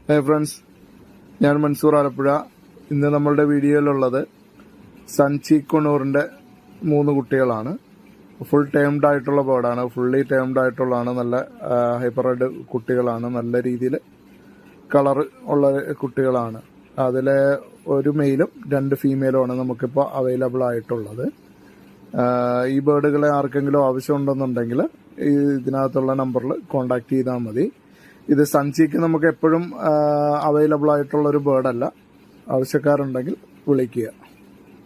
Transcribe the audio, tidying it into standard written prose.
Hi friends, ഞാൻ മൻസൂർ ആലപ്പുഴ. ഇന്ന് നമ്മളുടെ വീഡിയോയിലുള്ളത് സൺചീക്കൊണൂറിന്റെ 3 കുട്ടികളാണ്. ഫുൾ ടേംഡ് ആയിട്ടുള്ള ബേർഡാണ്, ഫുള്ളി ടേംഡ് ആയിട്ടുള്ളതാണ്. നല്ല ഹൈപ്പർ റെഡ് കുട്ടികളാണ്, നല്ല രീതിയിൽ കളർ ഉള്ള കുട്ടികളാണ്. അതിലെ ഒരു മെയിലും 2 ഫീമെയിലുമാണ് നമുക്കിപ്പോൾ അവൈലബിൾ ആയിട്ടുള്ളത്. ഈ ബേർഡുകളെ ആർക്കെങ്കിലും ആവശ്യമുണ്ടെന്നുണ്ടെങ്കിൽ ഇതിനകത്തുള്ള നമ്പറിൽ കോൺടാക്ട് ചെയ്താൽ മതി. ഇത് സൺചീക്ക് നമുക്ക് എപ്പോഴും അവൈലബിൾ ആയിട്ടുള്ളൊരു ബേർഡല്ല. ആവശ്യക്കാരുണ്ടെങ്കിൽ വിളിക്കുക.